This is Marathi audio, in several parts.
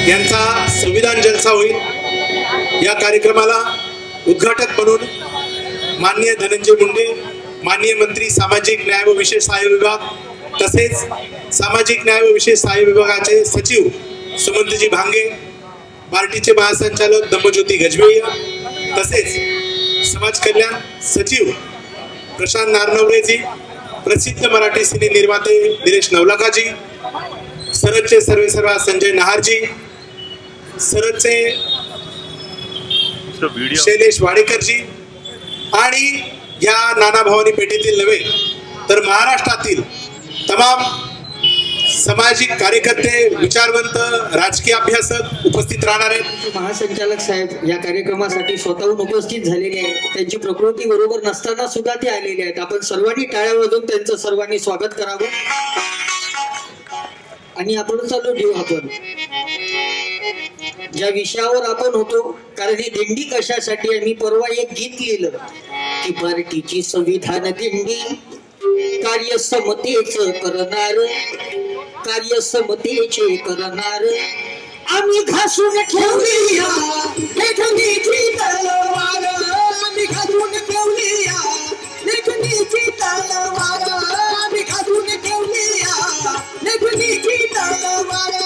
यांचा संविधान जलसा होईल। या कार्यक्रमाला उद्घाटक म्हणून माननीय धनंजय मुंडे, माननीय मंत्री सामाजिक न्याय व विशेष सहाय्य विभाग, तसेच सामाजिक न्याय व विशेष सहाय्य विभागाचे सचिव सुमंतजी भांगे, पार्टीचे महासंचालक दम्मज्योती गजबेय, तसेच समाज कल्याण सचिव प्रशांत नारनवरेजी, प्रसिद्ध मराठी सिने निर्माते दिनेश नवलाखाजी, सरदचे सर्वेसर्वा संजय नहारजी, सरदचे शैलेश वाडेकरजी आणि या नाना भवानी पेठेतील नव्हे तर महाराष्ट्रातील तमाम सामाजिक कार्यकर्ते, विचारवंत, राजकीय अभ्यासक उपस्थित राहणार आहेत। महासंचालक साहेब या कार्यक्रमासाठी स्वतःहून उपस्थित झालेले आहेत। त्यांची प्रकृती बरोबर नसताना सुद्धा ते आलेले आहेत। आपण सर्वांनी टाळ्या वाजवून त्यांचं सर्वांनी स्वागत करावं आणि आपण चालू ठेवू। आपण ज्या विषयावर आपण होतो, कारण ही दिंडी कशासाठी आहे, मी परवा एक गीत लिहिलं की पार्टीची संविधान दिंडी कार्य समतेचे करणार, कार्य समतेचे करणार, आम्ही घासून ठेवली लेखणीची तलवार, आम्ही घासून ठेवली लेखणीची तलवार, आम्ही घासून ठेवली लेखणीची तलवार।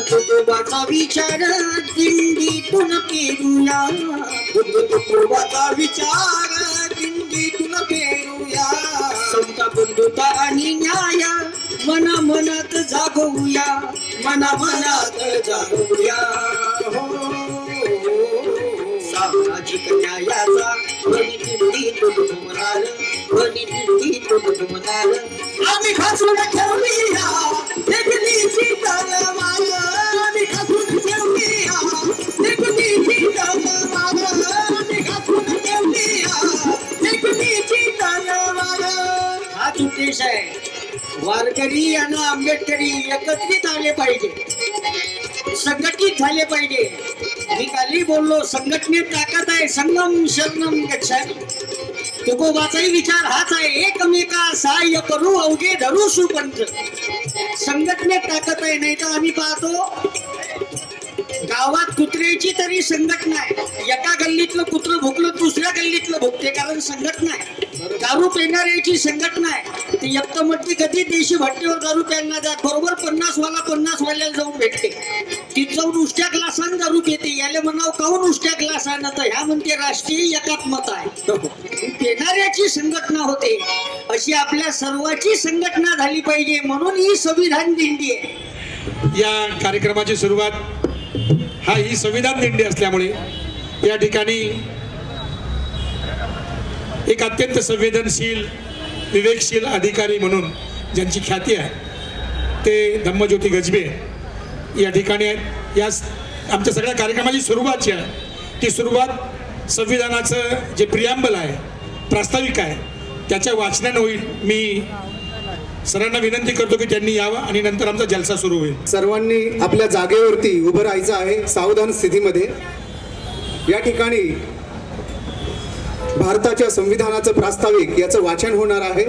तुकोबाचा विचार दिंडीतून पेरूया, तुकोबाचा विचार दिंडीतून पेरूया, समता बंधुता आणि न्याय मना मनात जागवूया, मना मनात जागवूया। सामाजिक न्यायाचा वनी दिंडीतून घुमणार, वनी दिंडीतून घुमणार, आम्ही घासून ठेवूया लेखणीची तलवार, आम्ही घासून ठेवूया लेखणीची तलवार, आम्ही घासून ठेवूया लेखणीची तलवार। हाच उद्देश आहे। वारकरी आणि आंबेडकरी एकत्रित आले पाहिजे, संघटित झाले पाहिजे। मी काली बोललो संघटनेत ताकद आहे, संगम शरणम गच्छामि। तुकोबाचाही विचार हाच आहे, एकमेका सहाय्य करू अवघे धरू सुपंथ। संघटनेत ताकद आहे, नाही तर आम्ही पाहतो गावात कुत्र्याची तरी संघटना आहे, एका गल्लीतलं कुत्र भुकलं दुसऱ्या गल्लीतलं भुकते, कारण संघटना आहे। दारू पिणाऱ्याची संघटना आहे, ती एकटमट्टी कधी देशी भट्टीवर दारू प्यायला जात, बरोबर 50 वाला 50 वाल्याला जाऊन भेटते, ती जाऊन उष्ट्या ग्लासानं दारू पिते, याला म्हणाव काऊन उष्ट्या ग्लासानं, तर ह्या म्हणते राष्ट्रीय एकात्मता आहे। पिणाऱ्याची संघटना होते, अशी आपल्या सर्वांची संघटना झाली पाहिजे, म्हणून ही संविधान दिंडी आहे। या कार्यक्रमाची सुरुवात ही संविधान दिंडी असल्यामुळे या ठिकाणी एक अत्यंत संवेदनशील, विवेकशील अधिकारी म्हणून ज्यांची ख्याती आहे ते दम्मज्योती गजबे या ठिकाणी आहेत। या आमच्या सगळ्या कार्यक्रमाची सुरुवात जी आहे ती सुरुवात संविधानाचं जे प्रियांबल आहे, प्रास्ताविक आहे, त्याच्या वाचनाने होईल। मी सरांना विनंती करतो की त्यांनी यावं आणि नंतर आमचा जलसा सुरू होईल। सर्वांनी आपल्या जागेवरती उभं राहायचं आहे सावधान स्थितीमध्ये। या ठिकाणी भारताच्या संविधानाचं प्रास्ताविक याचं वाचन होणार आहे।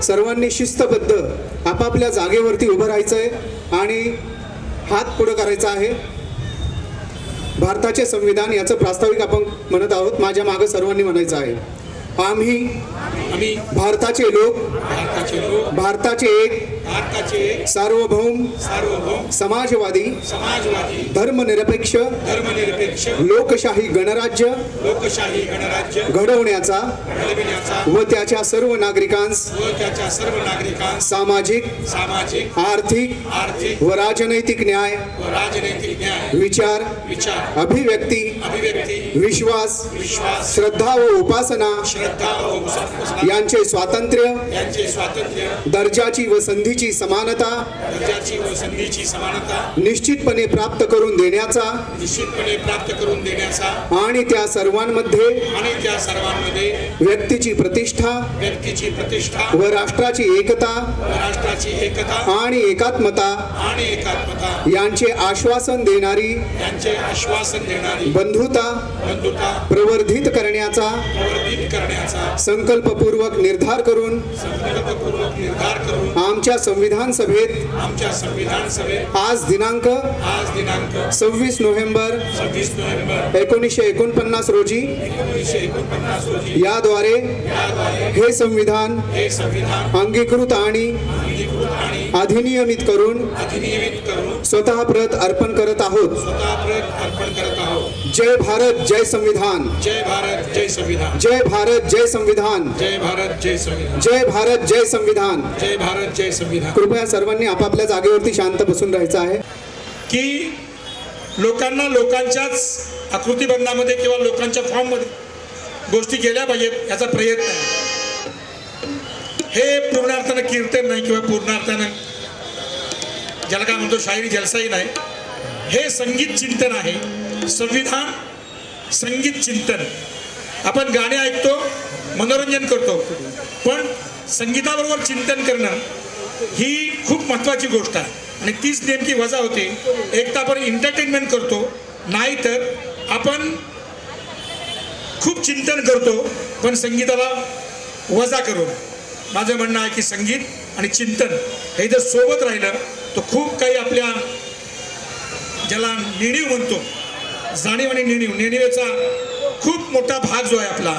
सर्वांनी शिस्तबद्ध आपापल्या जागेवरती उभं राहायचं आहे आणि हात पुढे करायचा आहे। भारताचे संविधान याचं प्रास्ताविक आपण म्हणत आहोत, माझ्या मागे सर्वांनी म्हणायचं आहे, आम्ही भारताचे लोक, भारताचे एक सार्वभौम समाजवादी धर्मनिरपेक्ष लोकशाही गणराज्य घडवण्याचा व त्याच्या सर्व नागरिकांस सामाजिक आर्थिक व राजनैतिक न्याय विचार अभिव्यक्ती विश्वास श्रद्धा व उपासना यांचे स्वातंत्र्य दर्जाची व संधीची संधीची समानता दर्जाची व संधीची समानता निश्चितपणे प्राप्त करून देण्याचा निश्चितपणे प्राप्त करून देण्याचा आणि त्या सर्वांमध्ये व्यक्तीची प्रतिष्ठा व राष्ट्राची एकता आणि एकात्मता यांचे आश्वासन देणारी बंधुता प्रवर्धित करण्याचा संकल्पपूर्वक निर्धार करून आमच्या संविधान सभेत आज दिनांक 26 नोव्हेंबर 1949 रोजी याद्वारे हे संविधान अंगीकृत आणि अधिनियमित करून स्वतः प्रत अर्पण करत आहोत। जय भारत जय संविधान, जय भारत जय संविधान, जय भारत जय संविधान, जय भारत जय संविधान, जय भारत जय संविधान, जय भारत जय संविधान। कृपया सर्वांनी आपापल्या जागेवरती शांत बसून राहायचं आहे की लोकांना लोकांच्याच आकृतीबंधामध्ये किंवा लोकांच्या फॉर्ममध्ये गोष्टी केल्या पाहिजेत याचा प्रयत्न आहे। हे पूर्ण अर्थानं कीर्तन नाही किंवा पूर्ण अर्थानं ज्याला काय म्हणतो शायरी जलसाही नाही, हे संगीत चिंतन आहे। संविधान संगीत चिंतन, आपण गाणे ऐकतो मनोरंजन करतो, पण संगीताबरोबर चिंतन करणं ही खूप महत्त्वाची गोष्ट आहे आणि तीच नेमकी वजा होते। एक तर आपण एंटरटेनमेंट करतो, नाही तर आपण खूप चिंतन करतो पण संगीताला वजा करून। माझं म्हणणं आहे की संगीत आणि चिंतन हे जर सोबत राहिलं तर खूप काही आपल्या ज्याला नेणीव म्हणतो, जाणीव आणि नेणीवेचा खूप मोठा भाग जो आहे आपला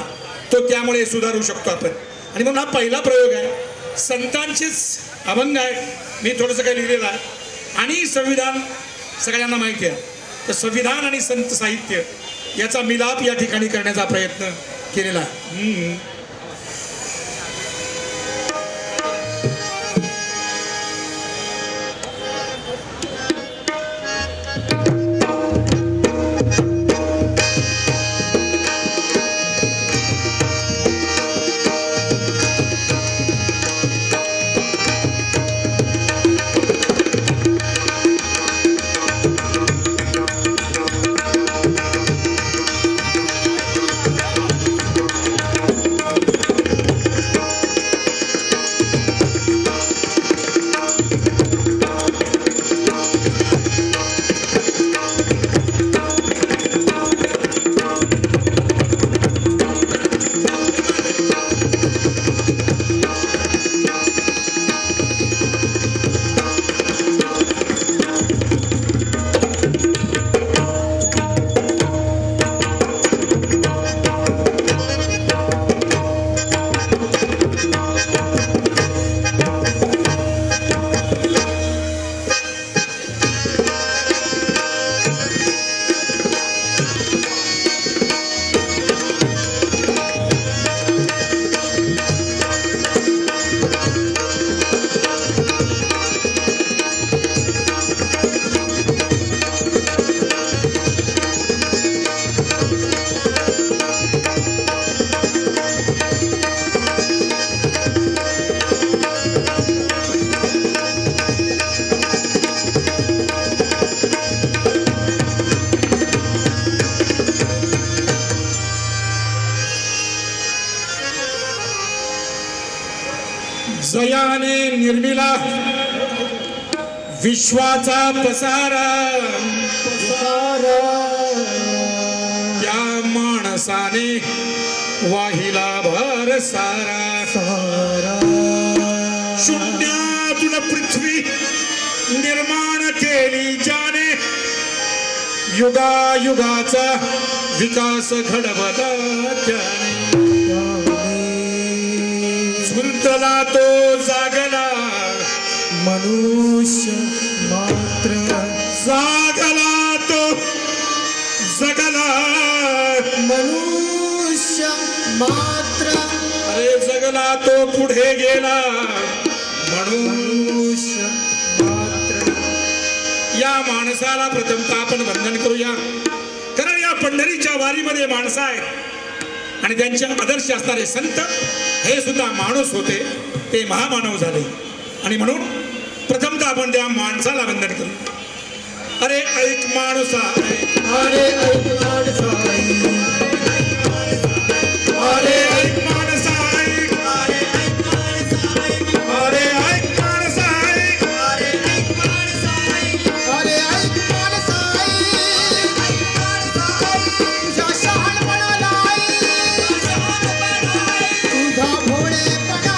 तो त्यामुळे सुधारू शकतो आपण। आणि म्हणून हा पहिला प्रयोग आहे, संतांचेच अभंग आहे, मी थोडंसं काही लिहिलेलं आहे आणि संविधान सगळ्यांना माहिती आहे, तर संविधान आणि संत साहित्य याचा मिलाप या ठिकाणी करण्याचा प्रयत्न केलेला आहे। जयाने निर्मिला विश्वाचा पसारा, त्या माणसाने वाहिला भर सारा। शून्यातून पृथ्वी निर्माण केली ज्याने, युगायुगाचा विकास घडवला त्याने। झुंजला तो जागला मनुष्य मात्र, जागला तो जगला मनुष्य मात्र, अरे जगला तो पुढे गेला मनुष्य मात्र। या माणसाला प्रथमतः आपण वंदन करूया, कारण या पंढरीच्या वारीमध्ये माणसं आहेत आणि त्यांचे आदर्श असणारे संत हे सुद्धा माणूस होते, ते महामानव झाले। आणि म्हणून आपण त्या माणसाला वंदन करू. अरे ऐक माणसा, अरे ऐक माणसा, अरे ऐक माणसा, अरे ऐक माणसा, अरे ऐक माणसा, अरे ऐक माणसा, तुझ्या शहाणपणाला तुझा भोळेपणा,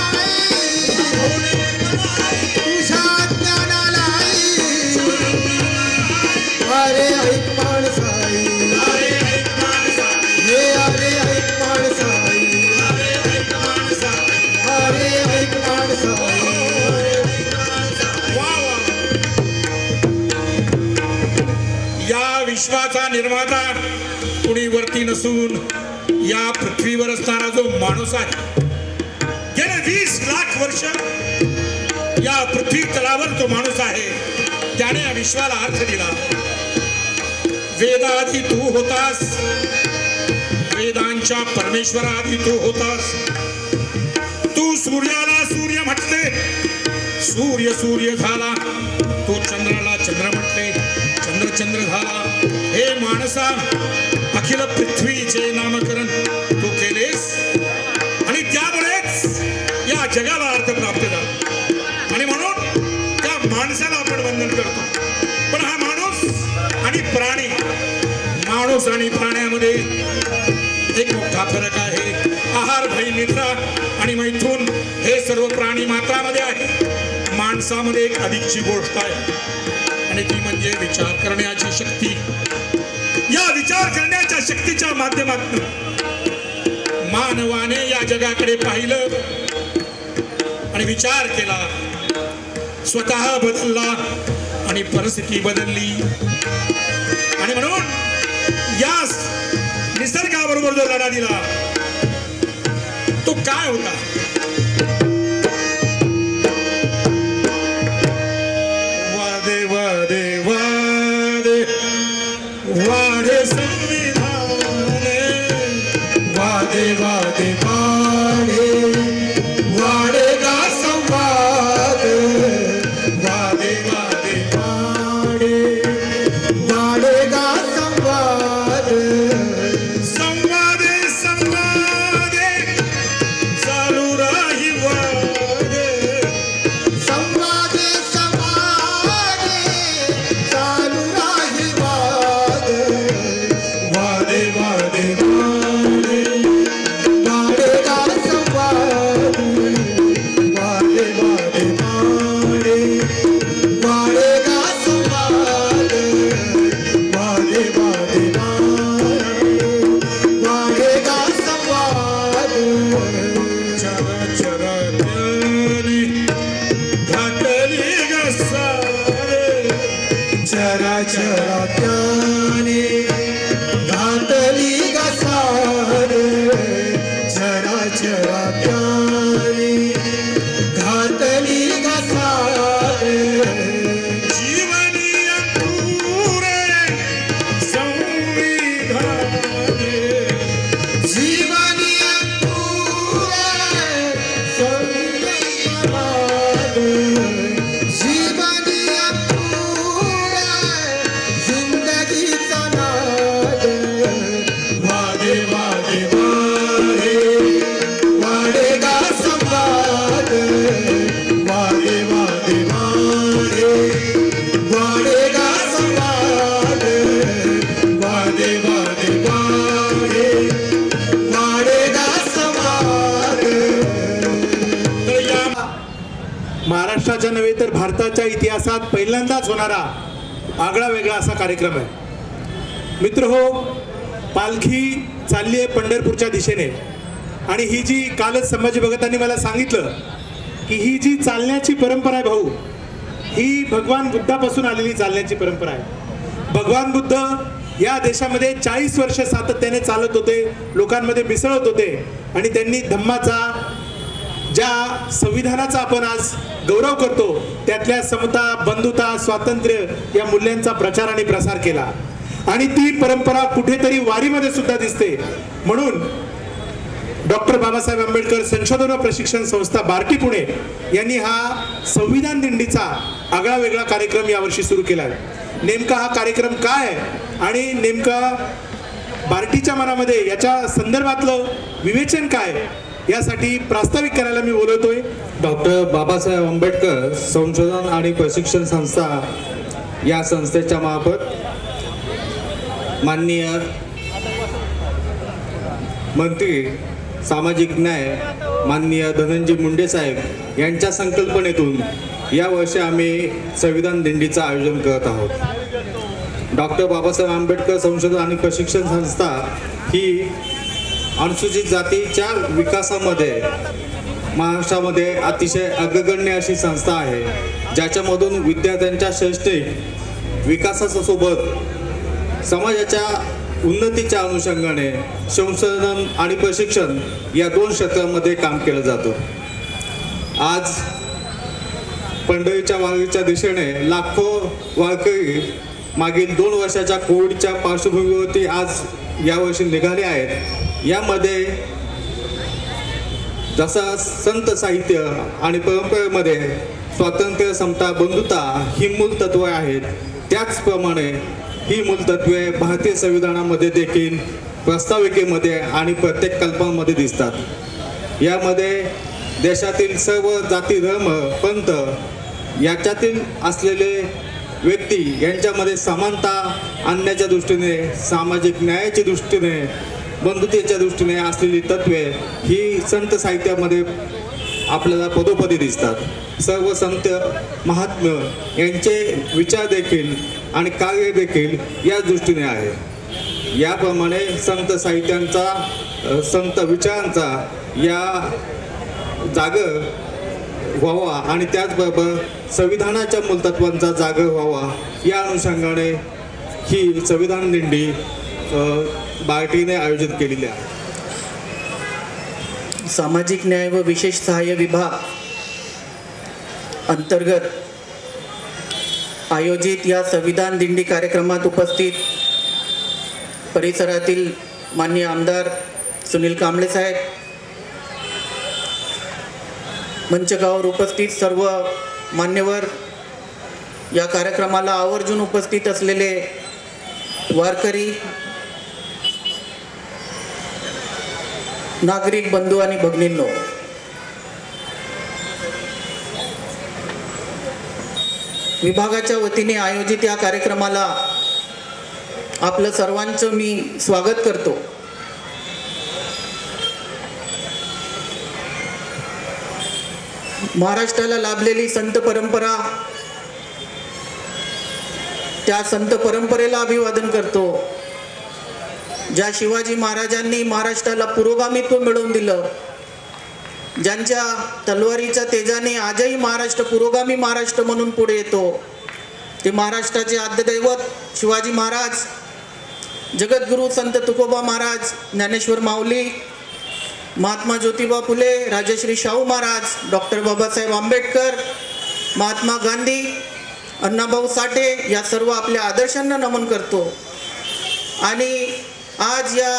तुझ्या ज्ञानाला अरे ऐक माणसा, अरे ऐक माणसा, हे अरे ऐक माणसा, अरे ऐक माणसा. अरे ऐक माणसा. वा वा. या विश्वाचा निर्माता कुणी वरती नसून या पृथ्वीवर असणारा जो माणूस आहे, गेले 20 लाख वर्ष या पृथ्वी तलावर जो माणूस आहे त्याने या विश्वाला अर्थ दिला. वेदाआधी तू होतास, वेदांच्या परमेश्वराआधी तू होतास. तू सूर्याला सूर्य म्हटले, सूर्य सूर्य झाला. तू चंद्राला चंद्र म्हटले, चंद्र चंद्र झाला. हे माणसा, अखिल पृथ्वीचे नामकरण तू केलेस आणि त्यामुळेच या जगाला अर्थ प्राप्त झाला. आणि म्हणून त्या माणसाला आपण वंदन करतो. पण हा माणूस आणि प्राणी, माणूस आणि प्राण्यामध्ये एक मोठा फरक आहे. आहार, भय, निद्रा आणि मैथून हे सर्व प्राणी मात्रामध्ये आहे. माणसामध्ये एक अधिकची गोष्ट आहे आणि ती म्हणजे विचार करण्याची शक्ती. या विचार करण्याच्या शक्तीच्या माध्यमातून मानवाने या जगाकडे पाहिलं आणि विचार केला, स्वतः बदलला आणि परिस्थिती बदलली. आणि म्हणून या निसर्गाबरोबर जो लढा दिला तो काय होता? वादे वादे वादे वादे संविधाने, वादे वादे वादे वाडेगा संवाद, वादे वादे वाडे वाडेगा संवाद. संवादे संवादे चालू राही वादे, संवादे संवादे चालू राही वाद, वादे वादे वादे वाडेगा संवाद, वादे वादे वादे वाडेगा संवाद, वादे वादे वाडेगा संवाद. चर चरात्याने घातली ग सारे, चराचरात्याने घातली ग सार, चराचरात्याने घातली ग सार. जीवनी अंकुरे संविधाने, जीवनी अंकुरे संविधान, जीवनी अंकुरे जिंदगीचा नाद. वादे वादे वादे वाडेगा संवाद, वादे वादे वादे वाडेगा संवाद, वादे वादे वादे. वाडेगा संवाद. तर या महाराष्ट्राच्या नव्हे तर भारताच्या इतिहासात पहिल्यांदाच होणारा आगळा वेगळा असा कार्यक्रम आहे. मित्र हो, पालखी चालली आहे पंढरपूरच्या दिशेने आणि ही जी कालच संभाजी भगतांनी मला सांगितलं की ही जी चालण्याची परंपरा आहे भाऊ, ही भगवान बुद्धापासून आलेली चालण्याची परंपरा आहे. भगवान बुद्ध या देशामध्ये 40 वर्ष सातत्याने चालत होते, लोकांमध्ये मिसळत होते आणि त्यांनी धम्माचा, ज्या संविधानाचा आपण आज गौरव करतो त्यातल्या समता, बंधुता, स्वातंत्र्य या मूल्यांचा प्रचार आणि प्रसार केला. आणि ती परंपरा कुठेतरी वारीमध्ये सुद्धा दिसते. म्हणून डॉक्टर बाबासाहेब आंबेडकर संशोधन व प्रशिक्षण संस्था बार्टी पुणे यांनी हा संविधान दिंडीचा आगळा वेगळा कार्यक्रम यावर्षी सुरू केला आहे. नेमका हा कार्यक्रम काय आहे आणि नेमका बार्टीच्या मनामध्ये याच्या संदर्भातलं विवेचन काय यासाठी प्रास्ताविक करायला मी बोलवतोय. डॉक्टर बाबासाहेब आंबेडकर संशोधन आणि प्रशिक्षण संस्था या संस्थेच्या मार्फत माननीय मंत्री सामाजिक न्याय माननीय धनंजय मुंडे साहेब यांच्या संकल्पनेतून यावर्षी आम्ही संविधान दिंडीचं आयोजन करत आहोत. डॉक्टर बाबासाहेब आंबेडकर संशोधन आणि प्रशिक्षण संस्था ही अनुसूचित जातीच्या विकासामध्ये महाराष्ट्रामध्ये अतिशय अग्रगण्य अशी संस्था आहे, ज्याच्यामधून विद्यार्थ्यांच्या शैक्षणिक विकासासोबत समाजाच्या उन्नतीच्या अनुषंगाने संशोधन आणि प्रशिक्षण या दोन क्षेत्रांमध्ये काम केलं जातं. आज पंढरीच्या वारीच्या दिशेने लाखो वारकरी मागील 2 वर्षाच्या कोविडच्या पार्श्वभूमीवरती आज यावर्षी निघाले आहेत. यामध्ये जसं संत साहित्य आणि परंपरेमध्ये स्वातंत्र्य, समता, बंधुता ही मूलतत्वे आहेत, त्याचप्रमाणे ही मूलतत्वे भारतीय संविधानामध्ये देखील प्रस्ताविकेमध्ये आणि प्रत्येक कल्पनामध्ये दिसतात. यामध्ये देशातील सर्व जाती, धर्म, पंथ याच्यातील असलेले व्यक्ती यांच्यामध्ये समानता आणण्याच्या दृष्टीने, सामाजिक न्यायाच्या दृष्टीने, बंधुतेच्या दृष्टीने असलेली तत्वे ही संत साहित्यामध्ये आपल्याला पदोपदी दिसतात. सर्व संत महात्मा यांचे विचार देखील आणि कार्य देखील या दृष्टीने आहे. याप्रमाणे संत साहित्यांचा, संत विचारांचा या जागर व्हावा आणि त्याचबरोबर संविधानाच्या मूलतत्वांचा जागर व्हावा या अनुषंगाने ही संविधान दिंडी बार्टीने आयोजित केलेली आहे. सामाजिक न्याय व विशेष सहाय्य विभाग अंतर्गत आयोजित या संविधान दिंडी कार्यक्रमात उपस्थित परिसरातील माननीय आमदार सुनील कांबळे साहेब, मंचकावर उपस्थित सर्व मान्यवर, या कार्यक्रमाला आवर्जून उपस्थित असलेले वारकरी, नागरिक बंधू आणि भगिनींनो, विभागाच्या वतीने आयोजित या कार्यक्रमाला आपलं सर्वांचं मी स्वागत करतो. महाराष्ट्राला लाभलेली संत परंपरा, त्या संत परंपरेला अभिवादन करतो. ज्या शिवाजी महाराजांनी महाराष्ट्राला पुरोगामित्व मिळवून दिलं, ज्यांच्या तलवारीच्या तेजाने आजही महाराष्ट्र पुरोगामी महाराष्ट्र म्हणून पुढे येतो, ते महाराष्ट्राचे आद्यदैवत शिवाजी महाराज, जगद्गुरू संत तुकोबा महाराज, ज्ञानेश्वर माऊली, महात्मा ज्योतिबा फुले, राजश्री शाहू महाराज, डॉक्टर बाबासाहेब आंबेडकर, महात्मा गांधी, अण्णाभाऊ साठे या सर्व आपल्या आदर्शांना नमन करतो. आणि आज या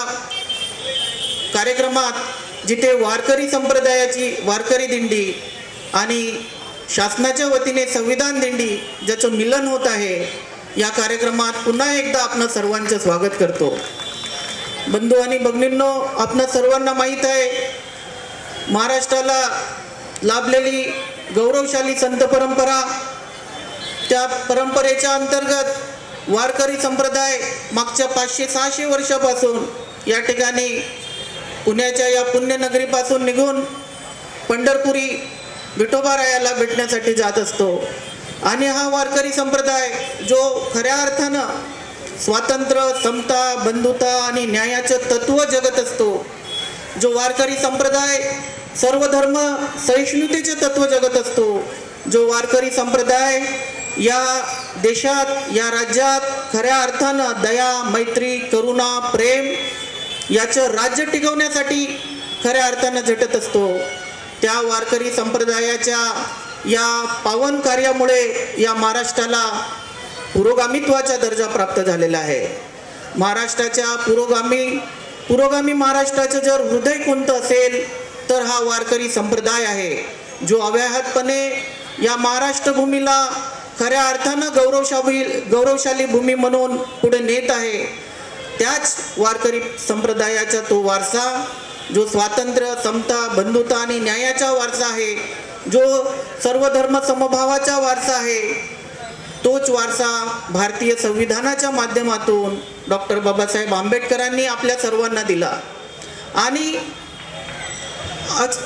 कार्यक्रमात जिथे वारकरी संप्रदायाची वारकरी दिंडी आणि शासनाच्या वतीने संविधान दिंडी ज्याचं मिलन होत आहे, या कार्यक्रमात पुन्हा एकदा आपणा सर्वांचं स्वागत करतो. बंधू आणि भगिनींनो, आपणा सर्वांना माहीत आहे, महाराष्ट्राला लाभलेली गौरवशाली संत परंपरा, त्या परंपरेच्या अंतर्गत वारकरी संप्रदाय मागच्या 500-600 वर्षापासून या ठिकाणी पुण्याच्या या पुण्यनगरीपासून निघून पंढरपुरी विठोबारायाला भेटण्यासाठी जात असतो. आणि हा वारकरी संप्रदाय जो खऱ्या अर्थानं स्वातंत्र्य, समता, बंधुता आणि न्यायाचं तत्व जगत असतो, जो वारकरी संप्रदाय सर्व धर्म सहिष्णुतेचे तत्व जगत असतो, जो वारकरी संप्रदाय या देशात, या राज्यात खऱ्या अर्थानं दया, मैत्री, करुणा, प्रेम याचं राज्य टिकवण्यासाठी खऱ्या अर्थानं झटत असतो, त्या वारकरी संप्रदायाच्या या पावन कार्यामुळे या महाराष्ट्राला पुरोगामित्वाचा दर्जा प्राप्त झालेला आहे. महाराष्ट्राच्या पुरोगामी पुरोगामी महाराष्ट्राचं जर हृदय कोणतं असेल तर हा वारकरी संप्रदाय आहे, जो अव्याहतपणे या महाराष्ट्र भूमीला खऱ्या अर्थानं गौरवशाली भूमी म्हणून पुढे नेत आहे. त्याच वारकरी संप्रदायाचा तो वारसा, जो स्वातंत्र्य, समता, बंधुता आणि न्यायाचा वारसा आहे, जो सर्व धर्म समभावाचा वारसा आहे, तोच वारसा भारतीय संविधानाच्या माध्यमातून डॉक्टर बाबासाहेब आंबेडकरांनी आपल्या सर्वांना दिला. आणि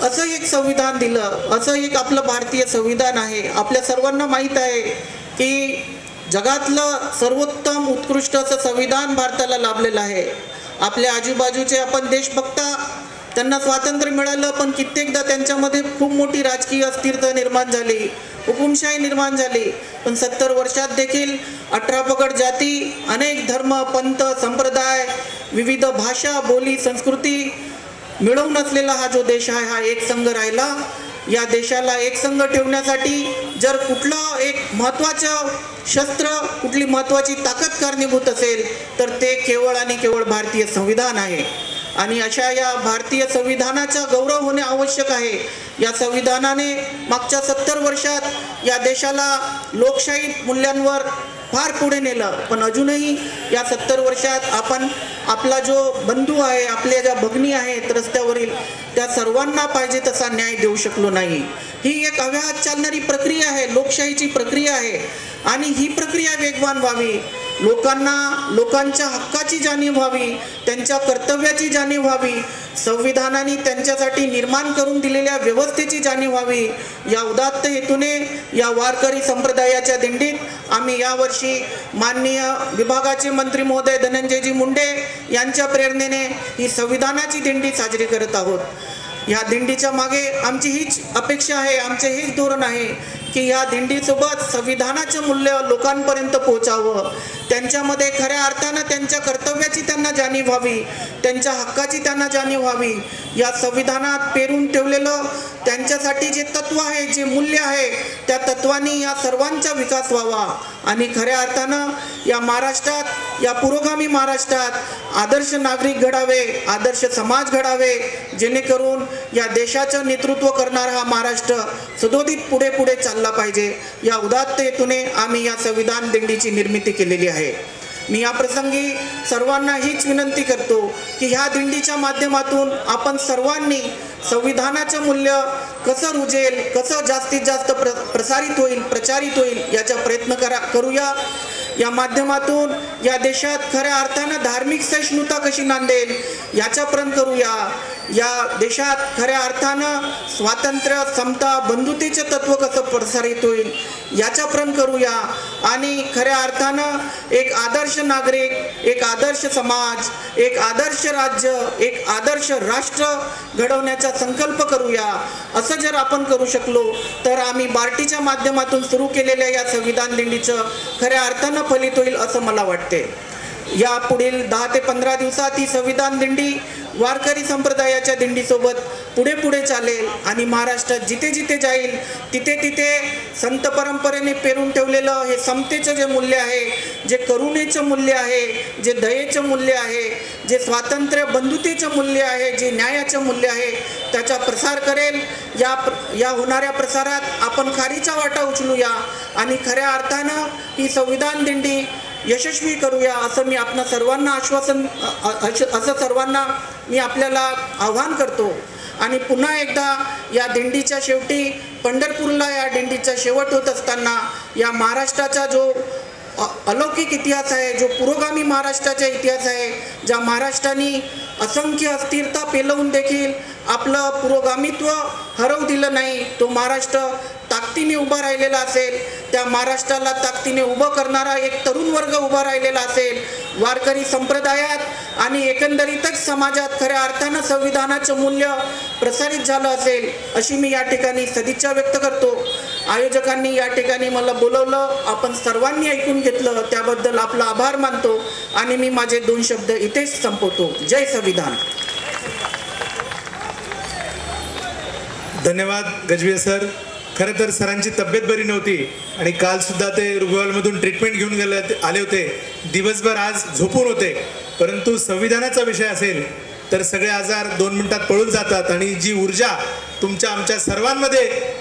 असं एक संविधान दिलं, असं एक आपलं भारतीय संविधान आहे. आपल्या सर्वांना माहीत आहे की जगातलं सर्वोत्तम उत्कृष्ट असं संविधान भारताला लाभलेलं आहे. आपल्या आजूबाजूचे आपण देश बघता, त्यांना स्वातंत्र्य मिळालं, पण कित्येकदा त्यांच्यामध्ये खूप मोठी राजकीय अस्थिरता निर्माण झाली, हुकुमशाही निर्माण झाली. पण 70 वर्षात देखील 18 पगड जाती, अनेक धर्म, पंथ, संप्रदाय, विविध भाषा, बोली, संस्कृती मिळवून असलेला हा जो देश आहे, हा एक संघ राहिला. या देशाला एक संघ ठेवण्यासाठी जर कुठलं एक महत्त्वाचं शस्त्र, कुठली महत्त्वाची ताकद कारणीभूत असेल तर ते केवळ आणि केवळ भारतीय संविधान आहे. आणि अशा या भारतीय संविधानाचा गौरव होणे आवश्यक आहे. या संविधानाने मागच्या 70 वर्षात या देशाला लोकशाही मूल्यांवर फार पुढे नेलं, पण अजूनही या 70 वर्षात आपण आपला जो बंधू आहे, आपल्या ज्या भगिनी आहेत रस्त्यावरील, त्या सर्वांना पाहिजे तसा न्याय देऊ शकलो नाही. ही एक अव्याहत चालणारी प्रक्रिया आहे, लोकशाहीची प्रक्रिया आहे. आणि ही प्रक्रिया वेगवान व्हावी, लोकांच्या हक्काची जाणीव व्हावी, त्यांच्या कर्तव्याची जाणीव व्हावी, संविधानाने त्यांच्यासाठी निर्माण करून दिलेल्या व्यवस्थेची जाणीव व्हावी. या उदात्त हेतूने या वारकरी संप्रदायाच्या दिंडीत आम्ही यावर्षी माननीय विभागाचे मंत्री महोदय धनंजयजी मुंडे यांच्या प्रेरणेने ही संविधानाची दिंडी साजरी करत आहोत. या दिंडीच्या मागे आमची हीच अपेक्षा आहे, आमचे हेच धोरण आहे की या दिंडीसोबत संविधानाचं मूल्य लोकांपर्यंत पोहोचावं, त्यांच्यामध्ये खऱ्या अर्थानं त्यांच्या कर्तव्याची त्यांना जाणीव व्हावी, त्यांच्या हक्काची त्यांना जाणीव व्हावी. या संविधानात पेरून ठेवलेलं त्यांच्यासाठी जे तत्व आहे, जे मूल्य आहे, त्या तत्वांनी या सर्वांचा विकास व्हावा. आणि खऱ्या अर्थानं या महाराष्ट्रात, या पुरोगामी महाराष्ट्रात आदर्श नागरिक घडावे, आदर्श समाज घडावे, जेणेकरून या देशाचं नेतृत्व करणारा हा महाराष्ट्र सदोदित पुढे पुढे चालला पाहिजे. या उदात्त हेतूने आम्ही या संविधान दिंडीची निर्मिती केलेली आहे. मी या प्रसंगी सर्वांना हीच विनंती करतो की ह्या दिंडीच्या माध्यमातून आपण सर्वांनी संविधानाचं मूल्य कसं रुजेल, कसं जास्तीत जास्त प्रसारित होईल, प्रचारित होईल, याचा प्रयत्न करूया. या माध्यमातून या देशात खऱ्या अर्थानं धार्मिक सहिष्णुता कशी नांदेल याचा प्रण करूया. या देशात खऱ्या अर्थानं स्वातंत्र्य, समता, बंधुतेचं तत्व कसं प्रसारित होईल याचा प्रण करूया. आणि खऱ्या अर्थानं एक आदर्श नागरिक, एक आदर्श समाज, एक आदर्श राज्य, एक आदर्श राष्ट्र घडवण्याचा संकल्प करूया. असं जर आपण करू शकलो तर आम्ही बार्टीच्या माध्यमातून सुरू केलेल्या या संविधान दिंडीचं खऱ्या अर्थानं फलित होईल असं मला वाटते. या पुढील 10 ते 15 दिवसात ही संविधान दिंडी वारकरी संप्रदायाच्या दिंडीसोबत पुढे पुढे चालेल आणि महाराष्ट्रात जिथे जिथे जाईल तिथे तिथे संत परंपरेने पेरून ठेवलेलं हे समतेचं जे मूल्य आहे, जे करुणेचं मूल्य आहे, जे दयेचं मूल्य आहे, जे स्वातंत्र्य बंधुतेचं मूल्य आहे, जे न्यायाचं मूल्य आहे, त्याचा प्रसार करेल. या होणाऱ्या प्रसारात आपण खारीचा वाटा उचलूया आणि खऱ्या अर्थानं ही संविधान दिंडी यशस्वी करूया असं मी आपणा सर्वांना सर्वांना मी आपल्याला आव्हान करतो. आणि पुन्हा एकदा या दिंडीच्या शेवटी पंढरपूरला या दिंडीचा शेवट होत असताना या महाराष्ट्राचा जो अलौकिक इतिहास आहे, जो पुरोगामी महाराष्ट्राचा इतिहास आहे, ज्या महाराष्ट्राने असंख्य अस्थिरता पेलवून देखील आपलं पुरोगामित्व हरवू दिलं नाही, तो महाराष्ट्र ताकदीने उभा राहिलेला असेल, त्या महाराष्ट्राला ताकदीने उभं करणारा एक तरुण वर्ग उभा राहिलेला असेल, वारकरी संप्रदायात आणि एकंदरीतच समाजात खऱ्या अर्थानं संविधानाचं मूल्य प्रसारित झालं असेल अशी मी या ठिकाणी सदिच्छा व्यक्त करतो. आयोजकांनी या ठिकाणी मला बोलवलं, आपण सर्वांनी ऐकून घेतलं, त्याबद्दल आपला आभार मानतो आणि मी माझे 2 शब्द इथेच संपवतो. जय संविधान. धन्यवाद गजबे सर. खरं तर सरांची तब्येत बरी नव्हती आणि काल सुद्धा ते रुग्णालयामधून ट्रीटमेंट घेऊन आले होते. दिवसभर आज झोपून होते. परंतु संविधानाचा विषय असेल तर सगळे आजार 2 मिनिटात पळून जातात आणि जी ऊर्जा तुमच्या आमच्या सर्वांमध्ये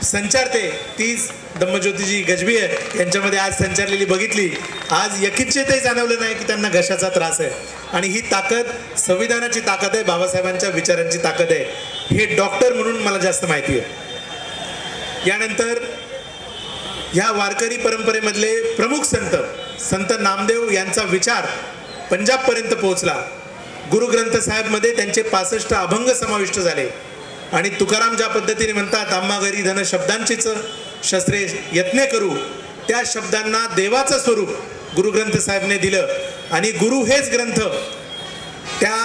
संचारते तीच धम्मज्योतीजी गजबी आहे यांच्यामध्ये आज संचारलेली बघितली. आज यकिंचितही जाणवलं नाही की त्यांना घशाचा त्रास आहे. आणि ही ताकद संविधानाची ताकद आहे, बाबासाहेबांच्या विचारांची ताकद आहे. हे डॉक्टर म्हणून मला जास्त माहिती आहे. यानंतर ह्या वारकरी परंपरेमधले प्रमुख संत नामदेव यांचा विचार पंजाबपर्यंत पोहोचला. गुरु ग्रंथ साहेबमध्ये त्यांचे 65 अभंग समाविष्ट झाले. आणि तुकाराम ज्या पद्धतीने म्हणतात, आम्हा घरी धन शब्दांचीच शस्त्रे यत्ने करू, त्या शब्दांना देवाचं स्वरूप गुरु ग्रंथ साहेबने दिलं. आणि गुरु हेच ग्रंथ, त्या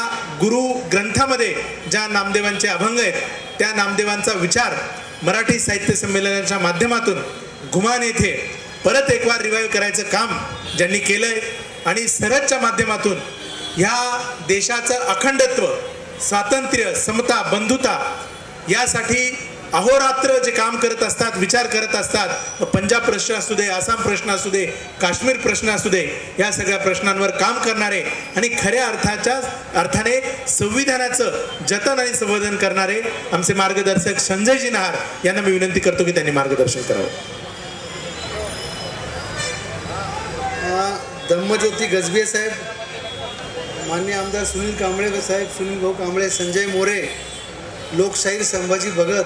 गुरु ग्रंथामध्ये ज्या नामदेवांचे अभंग आहेत त्या नामदेवांचा विचार मराठी साहित्य संमेलनाच्या माध्यमातून घुमान येथे परत एक वार रिवाईव्ह करायचं काम ज्यांनी केलंय. आणि सरहदच्या माध्यमातून ह्या देशाचं अखंडत्व, स्वातंत्र्य, समता, बंधुता यासाठी अहोरात्र जे काम करत असतात, विचार करत असतात. पंजाब प्रश्न असू दे, आसाम प्रश्न असू दे, काश्मीर प्रश्न असू दे, या सगळ्या प्रश्नांवर काम करणारे आणि खऱ्या अर्थाने संविधानाचं जतन आणि संवर्धन करणारे आमचे मार्गदर्शक संजयजी नहार यांना मी विनंती करतो की त्यांनी मार्गदर्शन करावं. धम्मज्योती गजबे साहेब, मान्य आमदार सुनील कांबळे साहेब, सुनील भाऊ कांबळे, संजय मोरे, लोकशाहीर संभाजी भगत,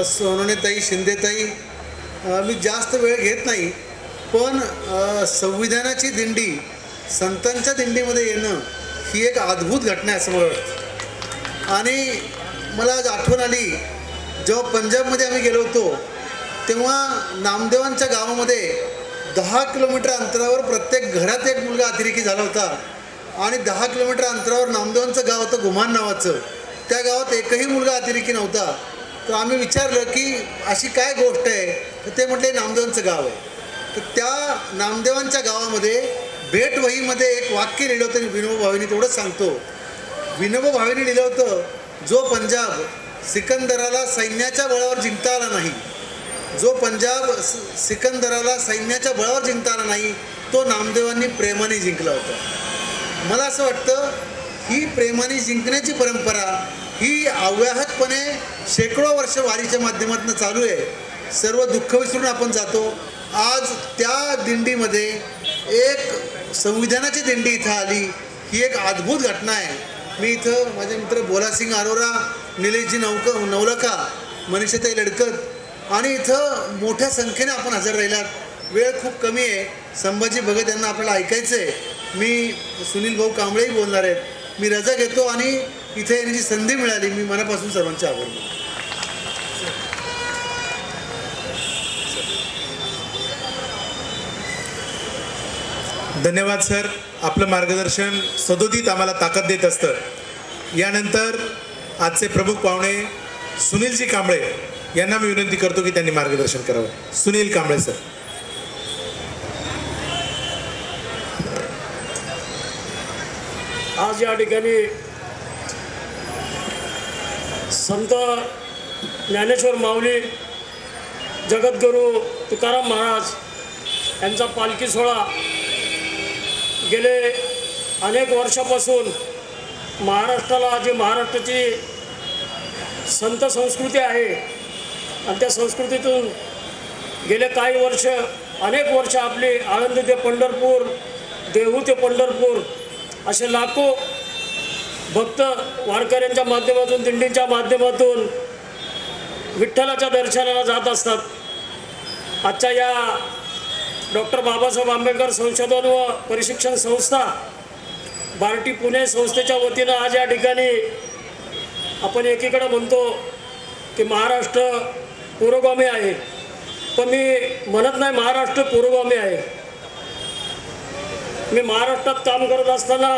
सोनोनेताई, शिंदेताई, मी जास्त वेळ घेत नाही, पण संविधानाची दिंडी संतांच्या दिंडीमध्ये येणं ही एक अद्भुत घटना आहे असं मला वाटतं. आणि मला आज आठवण आली, जेव्हा पंजाबमध्ये आम्ही गेलो होतो तेव्हा नामदेवांच्या गावामध्ये 10 किलोमीटर अंतरावर प्रत्येक घरात एक मुलगा अतिरेकी झाला होता. आणि 10 किलोमीटर अंतरावर नामदेवांचं गाव होतं घुमान नावाचं, त्या गावात एकही मुलगा अतिरेकी नव्हता. तर आम्ही विचारलं की अशी काय गोष्ट आहे, तर ते म्हटले नामदेवांचं गाव आहे. तर त्या नामदेवांच्या गावामध्ये भेटवहीमध्ये एक वाक्य लिहिलं होतं, विनोबा भावेनी, तेवढंच सांगतो. विनोबा भावेनी लिहिलं होतं, जो पंजाब सिकंदराला सैन्याच्या बळावर जिंकता आला नाही, जो पंजाब सिकंदराला सैन्याच्या बळावर जिंकता आला नाही, तो नामदेवांनी प्रेमाने जिंकला होता. मला असं वाटतं ही प्रेमाने जिंकण्याची परंपरा ही अव्याहतपणे शेकडो वर्ष वारीच्या माध्यमातून चालू आहे. सर्व दुःख विसरून आपण जातो. आज त्या दिंडीमध्ये एक संविधानाची दिंडी इथं आली, ही एक अद्भुत घटना आहे. मी इथं माझे मित्र बोलासिंग अरोरा, निलेशजी नवलखा, मनीषाताई लडकत आणि इथं मोठ्या संख्येने आपण हजर राहिलात. वेळ खूप कमी आहे, संभाजी भगत यांना आपल्याला ऐकायचं आहे. मी सुनील भाऊ कांबळेही बोलणार आहेत. मी रजा घेतो आणि इथे येण्याची संधी मिळाली, मी मनापासून सर्वांचे आभार मानतो. धन्यवाद सर. आपलं मार्गदर्शन सदोदित आम्हाला ताकद देत असतं. यानंतर आजचे प्रमुख पाहुणे सुनीलजी कांबळे यांना मी विनंती करतो की त्यांनी मार्गदर्शन करावं. सुनील कांबळे सर. आज या ठिकाणी संत ज्ञानेश्वर माऊली, जगद्गुरू तुकाराम महाराज यांचा पालखी सोहळा गेले अनेक वर्षापासून महाराष्ट्राला, जी महाराष्ट्राची संत संस्कृती आहे आणि त्या संस्कृतीतून गेले काही वर्ष, अनेक वर्ष आपली आळंदी ते पंढरपूर, देहू ते पंढरपूर असे लाखो भक्त वारकऱ्यांच्या माध्यमातून, दिंडीच्या माध्यमातून विठ्ठलाच्या दर्शनाला जात असतात. आजच्या या डॉक्टर बाबासाहेब आंबेडकर संशोधन व प्रशिक्षण संस्था बार्टी पुणे संस्थेच्या वतीनं आज या ठिकाणी आपण एकीकडे म्हणतो की महाराष्ट्र पुरोगामी आहे, पण मी म्हणत नाही महाराष्ट्र पुरोगामी आहे. मी महाराष्ट्रात काम करत असताना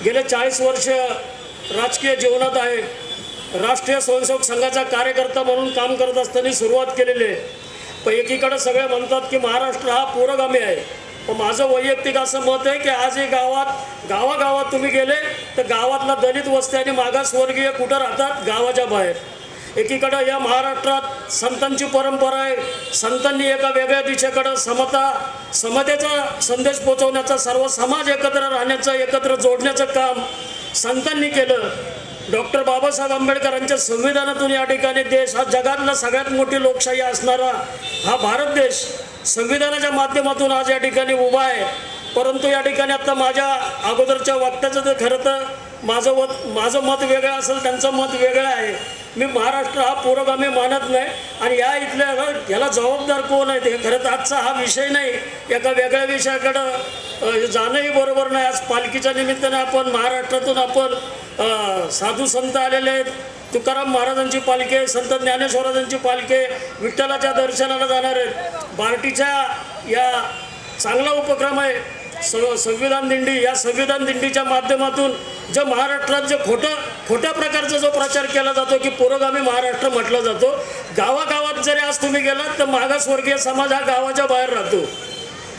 गेले 40 वर्ष राजकीय जीवनात आहे. राष्ट्रीय स्वयंसेवक संघाचा कार्यकर्ता म्हणून काम करत असताना सुरुवात केलेली आहे. पण एकीकडे सगळे म्हणतात की महाराष्ट्र हा पुरोगामी आहे, पण माझं वैयक्तिक असं मत आहे की आजही गावागावात तुम्ही गेले तर गावातला दलित वस्ती आणि मागासवर्गीय कुठं राहतात? गावाच्या बाहेर. एकीकडं या महाराष्ट्रात संतांची परंपरा आहे. संतांनी एका वेगळ्या दिशेकडं समतेचा संदेश पोचवण्याचा, सर्व समाज एकत्र राहण्याचं, एकत्र जोडण्याचं काम संतांनी केलं. डॉक्टर बाबासाहेब आंबेडकरांच्या संविधानातून या ठिकाणी देश हा जगातला सगळ्यात मोठी लोकशाही असणारा हा भारत देश संविधानाच्या माध्यमातून आज या ठिकाणी उभा आहे. परंतु या ठिकाणी आता माझ्या अगोदरच्या वक्त्याचं तर खरं तर माझं मत वेगळं असेल, त्यांचं मत वेगळं आहे. मी महाराष्ट्र हा पुरोगामी मानत नाही आणि याला जबाबदार कोण आहे ते खरं तर आजचा हा विषय नाही. एका वेगळ्या विषयाकडं जाणंही बरोबर नाही. आज पालखीच्या निमित्ताने आपण महाराष्ट्रातून आपण साधू संत आलेले आहेत. तुकाराम महाराजांची पालखी आहे, संत ज्ञानेश्वराजांची पालखी आहे, विठ्ठलाच्या दर्शनाला जाणार आहेत. बार्टीच्या या चांगला उपक्रम आहे संविधान दिंडी. या संविधान दिंडीच्या माध्यमातून जे महाराष्ट्रात जे खोट्या प्रकारचा जो प्रचार केला जातो की पुरोगामी महाराष्ट्र म्हटलं जातो, गावागावात जरी आज तुम्ही गेलात तर मागासवर्गीय समाज हा गावाच्या बाहेर राहतो.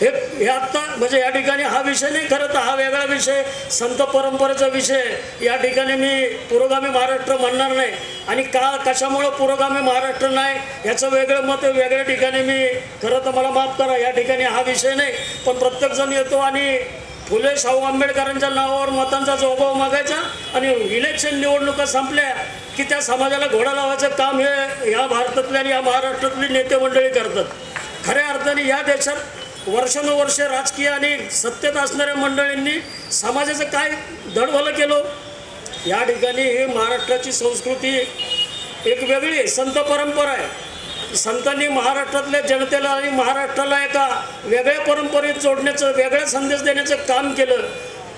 हे आत्ता म्हणजे या ठिकाणी हा विषय नाही, खरं तर हा वेगळा विषय, संत परंपरेचा विषय. या ठिकाणी मी पुरोगामी महाराष्ट्र म्हणणार नाही आणि कशामुळं पुरोगामी महाराष्ट्र नाही याचं वेगळं मत वेगळ्या ठिकाणी मी खरं तर मला माफ करा, या ठिकाणी हा विषय नाही. पण प्रत्येकजण येतो आणि फुले शाहू आंबेडकरांच्या नावावर मतांचा जोगवा मागायचा आणि इलेक्शन निवडणुका संपल्या की त्या समाजाला घोडा लावायचं काम हे या भारतातल्या आणि या महाराष्ट्रातली नेते मंडळी करतात. खऱ्या अर्थाने या देशात वर्षानुवर्षे राजकीय आणि सत्तेत असणाऱ्या मंडळींनी समाजाचं काय दडभलं केलं. या ठिकाणी ही महाराष्ट्राची संस्कृती एक वेगळी संत परंपरा आहे. संतांनी महाराष्ट्रातल्या जनतेला आणि महाराष्ट्राला एका वेगळ्या परंपरेत जोडण्याचं, वेगळा संदेश देण्याचं काम केलं.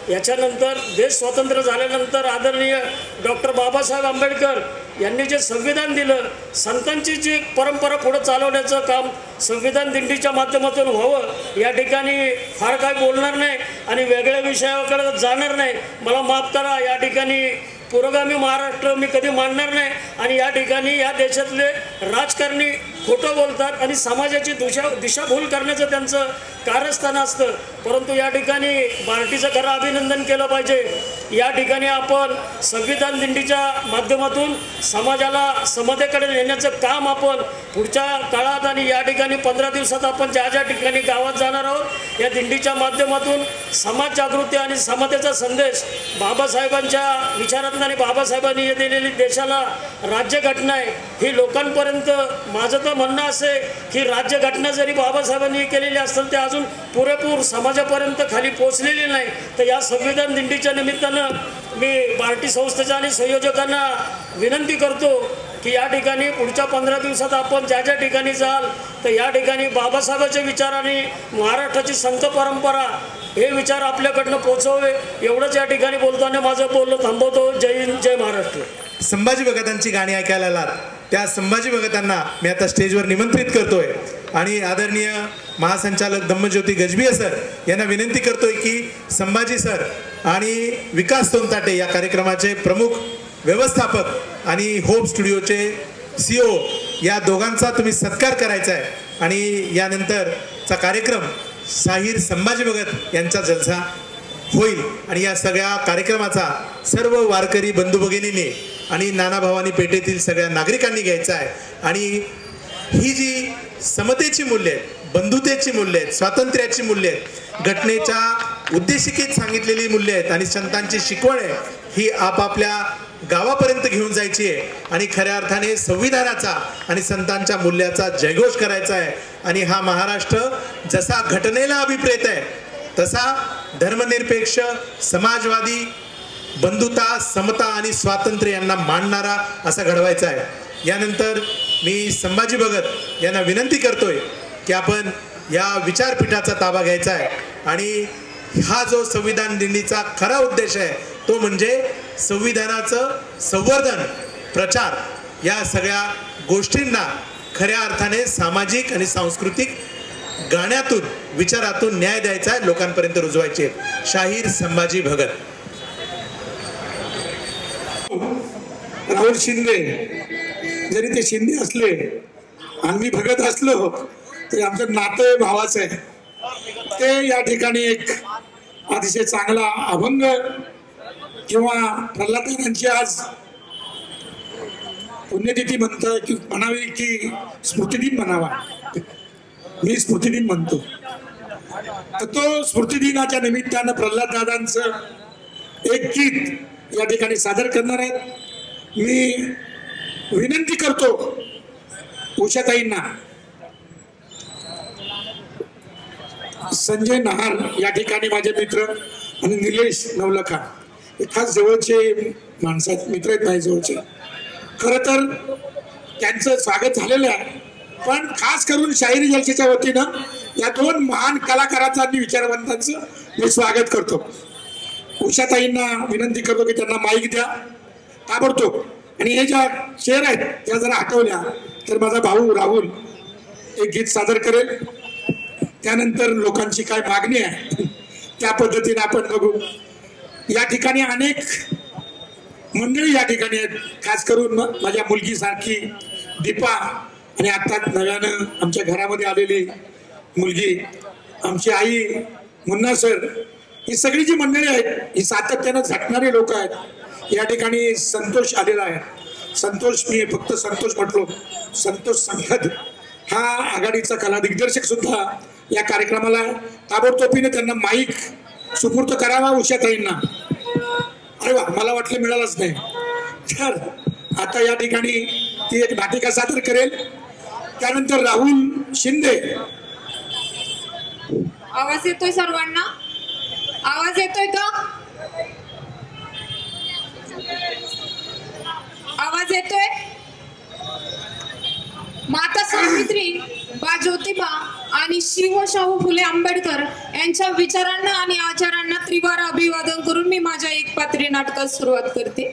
याच्यानंतर देश स्वतंत्र झाल्यानंतर आदरणीय डॉक्टर बाबासाहेब आंबेडकर यांनी जे संविधान दिलं, संतांची जी परंपरा पुढं चालवण्याचं काम संविधान दिंडीच्या माध्यमातून व्हावं. या ठिकाणी फार काय बोलणार नाही आणि वेगळ्या विषयाकडे जाणार नाही. मला माफ करा, या ठिकाणी पुरोगामी महाराष्ट्र मी कधी मानणार नाही आणि या ठिकाणी या देशातले राजकारणी खोटं बोलतात आणि समाजाची दिशाभूल करण्याचं त्यांचं कारस्थान असतं. परंतु या ठिकाणी बार्टीचं खरं अभिनंदन केलं पाहिजे. या ठिकाणी आपण संविधान दिंडीच्या माध्यमातून समाजाला समतेकडे नेण्याचं काम आपण पुढच्या काळात आणि या ठिकाणी 15 दिवसात आपण ज्या ठिकाणी गावात जाणार आहोत या दिंडीच्या माध्यमातून समाज जागृती आणि समतेचा संदेश बाबासाहेबांच्या विचारातून आणि बाबासाहेबांनी दिलेली देशाला राज्यघटना आहे ही लोकांपर्यंत, माझं तर म्हणणं असे की राज्यघटना जरी बाबासाहेबांनी केलेली असेल ते अजून पुरेपूर समाजापर्यंत खाली पोचलेली नाही. तर या संविधान दिंडीच्या निमित्तानं मी बार्टी संस्थेच्या आणि संयोजकांना विनंती करतो की या ठिकाणी पुढच्या 15 दिवसात आपण ज्या ठिकाणी जाल तर या ठिकाणी बाबासाहेबांचे विचार आणि महाराष्ट्राची संत परंपरा हे विचार आपल्याकडनं पोचवावे. एवढंच या ठिकाणी बोलताना माझं बोलणं थांबवतो. जय हिंद, जय महाराष्ट्र. संभाजी भगतांची गाणी ऐकायला आलात, त्या संभाजी भगतांना मी आता स्टेजवर निमंत्रित करतोय आणि आदरणीय महासंचालक धम्मज्योती गजबिये सर यांना विनंती करतोय की संभाजी सर आणि विकास सोनताटे या कार्यक्रमाचे प्रमुख व्यवस्थापक आणि होप स्टुडिओचे CEO या दोघांचा तुम्ही सत्कार करायचा आहे आणि यानंतरचा कार्यक्रम शाहीर संभाजी भगत यांचा जलसा होईल आणि या सगळ्या कार्यक्रमाचा सर्व वारकरी बंधू भगिनींनी आणि नानाभावानी पेठेतील सगळ्या नागरिकांनी घ्यायचा आहे. आणि ही जी समतेची मूल्य आहेत, बंधुतेची मूल्य आहेत, स्वातंत्र्याची मूल्य आहेत, घटनेच्या उद्देशिकेत सांगितलेली मूल्य आहेत आणि संतांची शिकवण आहे ही आपापल्या गावापर्यंत घेऊन जायची आहे आणि खऱ्या अर्थाने संविधानाचा आणि संतांच्या मूल्याचा जयघोष करायचा आहे. आणि हा महाराष्ट्र जसा घटनेला अभिप्रेत आहे तसा धर्मनिरपेक्ष, समाजवादी, बंधुता, समता आणि स्वातंत्र्य यांना मानणारा असा घडवायचा आहे. यानंतर मी संभाजी भगत यांना विनंती करतोय की आपण या विचारपीठाचा ताबा घ्यायचा आहे आणि हा जो संविधान दिंडीचा खरा उद्देश आहे तो म्हणजे संविधानाचं संवर्धन, प्रचार या सगळ्या गोष्टींना खऱ्या अर्थाने सामाजिक आणि सांस्कृतिक गाण्यातून, विचारातून न्याय द्यायचा आहे, लोकांपर्यंत रुजवायचे. शाहीर संभाजी भगत. राहुल शिंदे जरी ते शिंदे असले आणि मी भगत असलो तरी आमचं नातं भावाचं आहे. ते या ठिकाणी एक अतिशय चांगला अभंग किंवा प्रल्हादांची आज पुण्यतिथी म्हणता की म्हणावी की स्मृतिदिन म्हणावा, मी स्मृतिदिन म्हणतो. तर तो स्मृतिदिनाच्या निमित्तानं प्रल्हाद दादांचं एक गीत या ठिकाणी सादर करणार आहेत. मी विनंती करतो उषाताईंना, संजय नहार या ठिकाणी माझे मित्र आणि निलेश नवलखा हे खास जवळचे माणसात मित्र आहेत माझ्या जवळचे. खरं तर त्यांचं स्वागत झालेलं आहे, पण खास करून शाहिरी जलसेच्या वतीनं या दोन महान कलाकारांचं आणि विचारवंतांचं मी स्वागत करतो. उषाताईंना विनंती करतो की त्यांना माईक द्या ताबडतोब, आणि हे ज्या शेर आहेत त्या जरा हटवल्या तर माझा भाऊ राहुल एक गीत सादर करेल. त्यानंतर लोकांची काय मागणी आहे त्या पद्धतीने आपण बघू. या ठिकाणी अनेक मंडळी या ठिकाणी आहेत, खास करून माझ्या मुलगीसारखी दीपा, आणि आता नव्यानं आमच्या घरामध्ये आलेली मुलगी आमची आई मुन्ना सर, ही सगळी जी मंडळी आहेत ही सातत्यानं झटणारे लोक आहेत. या ठिकाणी संतोष आलेला आहे. संतोष, मी फक्त संतोष म्हटलो, संतोष संगत हा आघाडीचा कला दिग्दर्शक सुद्धा या कार्यक्रमाला ताबडतोबीने त्यांना माईक सुपूर्द करावा उषाताईंना. अरे वा, मला वाटलं मिळालंच नाही. तर आता या ठिकाणी ती एक नाटिका सादर करेल. त्यानंतर राहुल शिंदे. आवाज येतोय सर्वांना? आवाज येतोय का? आवाज येतोय? माता सावित्री, बा ज्योतिबा आणि शिव शाहू फुले आंबेडकर यांच्या विचारांना आणि आचारांना त्रिवार अभिवादन करून मी माझ्या एक पात्री नाटकात सुरुवात करते.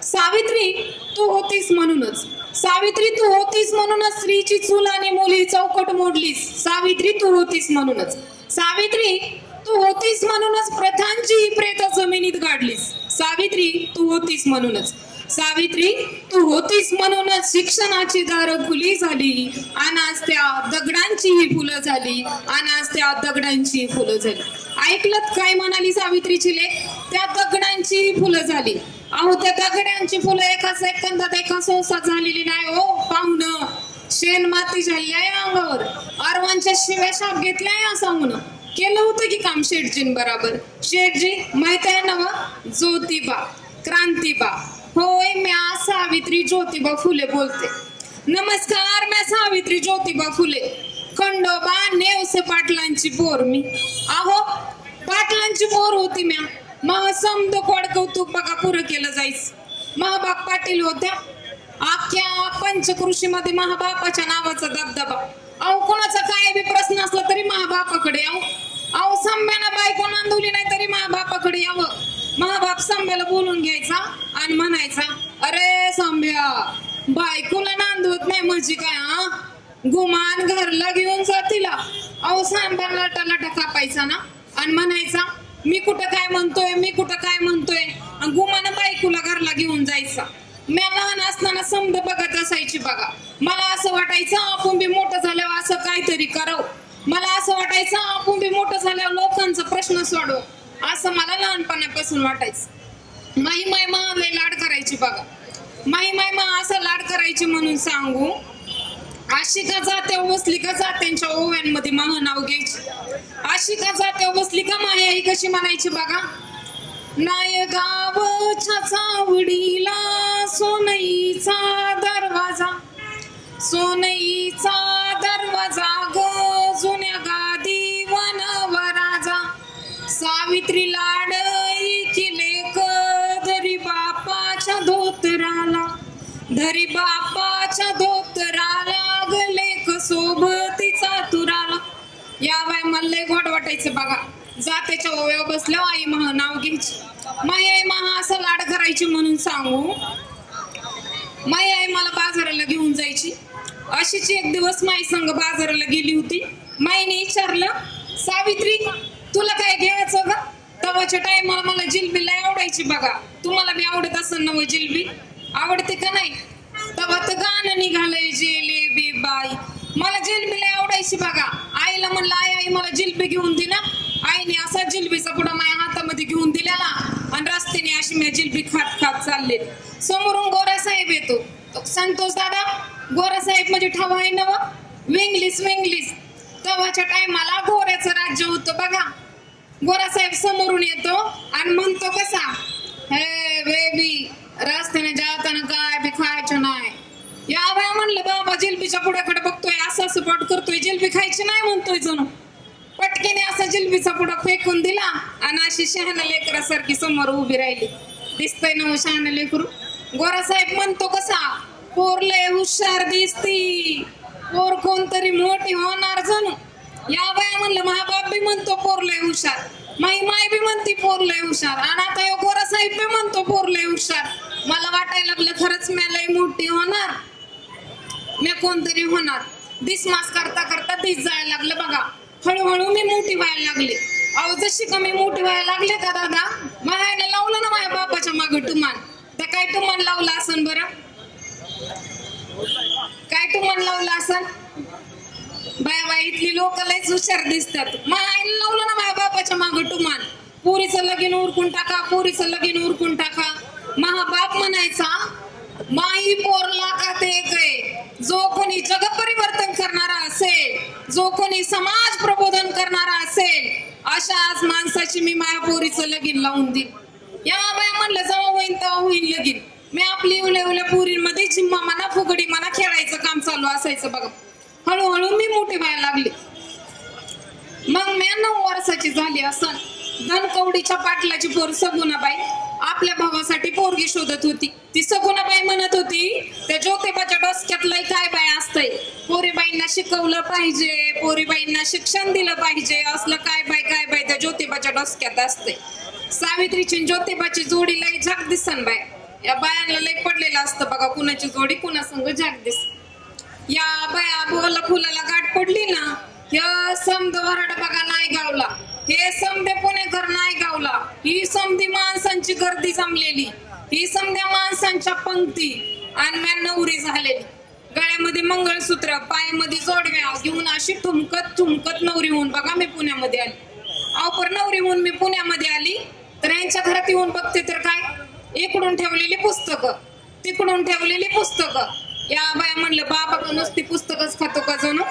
सावित्री तू होतीस म्हणूनच, सावित्री तू होतीस म्हणूनच स्त्रीची चूल आणि मुली चौकट मोडलीस. सावित्री तू होतीस म्हणूनच, सावित्री तू होतीस म्हणूनच प्रथांची प्रेत जमिनीत गाडलीस. सावित्री तू होतीस म्हणूनच, सावित्री तू होतीस म्हणूनच शिक्षणाची दारं खुली झाली, आणि आज त्या दगडांचीही फुलं झाली, आणि आज त्या दगडांची फुलं झाली. ऐकलत काय म्हणाली सावित्रीची लेख? त्या दगडांची फुलं झाली. अहो, त्या दगडांची फुलं एका सेकंदात एका संसार झालेली नाही हो पाहुणं. शेण माती झाली आहे अंगावर, अरवांच्या शिव्या शाप घेतल्या या सांगून. केलं होतं की काम शेठजीन बरोबर. शेठजी माहित आहे ना, ज्योतिबा क्रांतिबा. होय, म्या सावित्री ज्योतिबा फुले बोलते. नमस्कार, म्या सावित्री ज्योतिबा फुले, खंडोबा नेवसे पाटलांची पोर मी. अहो, पाटलांची पोर होती म्या. मग समद कोड कौतुक बघा पुरं केलं जायच. महाबाप पाटील होत्या. अख्ख्या पंचकृषीमध्ये महाबापाच्या नावाचा दबदबा. अहो, कोणाचा काय बी प्रश्न असला तरी महाबापाकडे यावं. अहो, संभ्याना बायको नांदवली नाही तरी महाबापाकडे यावं. महाबाप संभ्याला बोलून घ्यायचा आणि म्हणायचा, अरे संभ्या, बायकोला नांदवत नाही म्हणजे काय? हा, गुमान घरला घेऊन जा तिला. अहो, सांबार लाटा लाटा कापायचा ना आणि म्हणायचा, मी कुठं काय म्हणतोय, मी कुठं काय म्हणतोय. गुमान बायकोला घरला घेऊन जायचा. मी लहान असताना समज बघत असायची बघा. मला असं वाटायचं आपण बी मोठं झाल्यावर असं काहीतरी करावं. मला असं वाटायचं आपण बी मोठं झाल्यावर लोकांचा प्रश्न सोडव, असं मला लहानपणापासून वाटायचं. माई माय मा लय लाड करायची बघा. माई माय मा असं लाड करायची म्हणून सांगू, अशी का जात्या बसली का जात्यांच्या ओव्यांमध्ये महा नाव घ्यायची. अशी का जात्या बसली का माया ही कशी म्हणायची बघा. नाय गावच्या चावडीला सोनईचा दरवाजा, सोनईचा दरवाजा ग जुन्या गादी वनवराजा. सावित्री लाडई की लेक धरी बापाच्या धोतराला, धरी बापाच्या धोतराला ग लेक सोबतीचा तुराला. या बाय मला लय गोड वाटायचं बघा. जात्याच्या ओव्या बसल्या आई महा नाव घ्यायची. माई आई महा असं लाड करायची म्हणून सांगू, माई आई मला बाजाराला घेऊन जायची. अशीच एक दिवस माई संग बाजाराला गेली होती. माईने विचारलं, सावित्री तुला काय घ्यायचं ग? तवाच्या टायमाला मला जिलबी लय आवडायची बघा. तुम्हाला बी आवडत असेल ना जिलबी? आवडते का नाही? तवा तर गाणं निघालंय जिलेबी बाई. मला जिलबी लय आवडायची बघा. आईला म्हणलं, आई आई मला जिलबी घेऊन दे ना. आईने असा जिलबीचा पुडा माझ्या हातामध्ये घेऊन दिलेला आणि रस्त्याने अशी मी जिलबी खात खात चालले. समोरून गोरा साहेब येतो. तो संतोष दादा, गोरा साहेब म्हणजे ठाव आहे नव, वेंगलीस वेंगलीस. तेव्हाच्या टायमाला गोऱ्याचं राज्य होतं बघा. गोरा साहेब समोरून येतो आणि म्हणतो कसा, हे बेबी रस्त्याने जाताना काय बी खायचं नाही. या बाया म्हणलं बाबा जिलबीच्या पुढ्याकडे बघतोय, असं असं पट करतोय, जिलबी खायची नाही म्हणतोय जणू. पटकेने असा जिलबीचा पुढा फेकून दिला आणि अशी शहाणा लेकरासारखी समोर उभी राहिली. दिसतंय ना शहाणा लेकरू. गोरा साहेब म्हणतो कसा, पोर लय हुशार दिसती, पोर कोणतरी मोठी होणार जणू. या बाया म्हणलं माझा बाप बी म्हणतो पोर लय हुशार, माई माय बी म्हणती पोर लय हुशार, आणि आता यो गोरा साहेब बी म्हणतो पोर लय हुशार. मला वाटायला लागलं खरंच मी लय मोठी होणार, मी कोणतरी होणार. दिसमास करता करता दिस जायला लागलं बघा. हळूहळू मी मोठी व्हायला लागले. अहो जशी का मी मोठी व्हायला लागले का दादा, मायाने लावलं ना माझ्या बापाच्या मागे टुमान. तर काय टुमान लावलं असन बरं, काय टुमान लावलं असन? बाया बाया इथली लोक लयच हुशार दिसतात. मायाने लावलं ना माझ्या बापाच्या मागे टुमान, पोरीचं लगीन उरकून टाका, पोरीचं लगीन उरकून टाका. महा बाप म्हणायचा, माई पोरला का ते गे. जो कोणी जग परिवर्तन करणारा असेल, जो कोणी समाज प्रबोधन करणारा असेल, अशाच माणसाची मी माझ्या पोरीचं लगीन लावून देईन. या बाया म्हणलं जेव्हा होईन तेव्हा होईन लगीन. मी आपली उल्या पोरींमध्ये जिम्मा म्हणा फुगडी म्हणा खेळायचं काम चालू असायचं बघा. हळूहळू मी मोठी व्हायला लागली. मग मी 9 वर्षाची झाली असन. धनकवडीच्या पाटलाची पोर सगुणाबाई आपल्या भावासाठी पोरगी शोधत होती. ती सगुणाबाई म्हणत होती, त्या ज्योतिबाच्या डोसक्यात लय काय बाय असतंय, पोरीबाईंना शिकवलं पाहिजे, पोरीबाईंना शिक्षण दिलं पाहिजे, असलं काय बाय त्या ज्योतिबाच्या डोसक्यात असतंय. सावित्रीची ज्योतिबाची जोडी लय झाक दिसन बाय. या बायांना लय पडलेलं असतं बघा, कुणाची जोडी कुणा संग झाक दिस. या बाया बोला फुलाला गाठ पडली ना, हे समद वराड बघा नाही गावला, हे समदे पुणेकर नाही गावला, ही समधी माणसांची गर्दी जमलेली, ही समध्या माणसांच्या पंक्ती, आणि मी नवरी झालेली. गळ्यामध्ये मंगळसूत्र, पायामध्ये जोडव्या घेऊन अशी ठुमकत ठुमकत नवरी होऊन बघा मी पुण्यामध्ये आली. अवपर नवरी होऊन मी पुण्यामध्ये आली तर यांच्या घरात येऊन बघते तर काय, इकडून ठेवलेली पुस्तकं, तिकडून ठेवलेली पुस्तकं. या बाया म्हणलं बाबा का नुसती पुस्तकच खातो का जणू.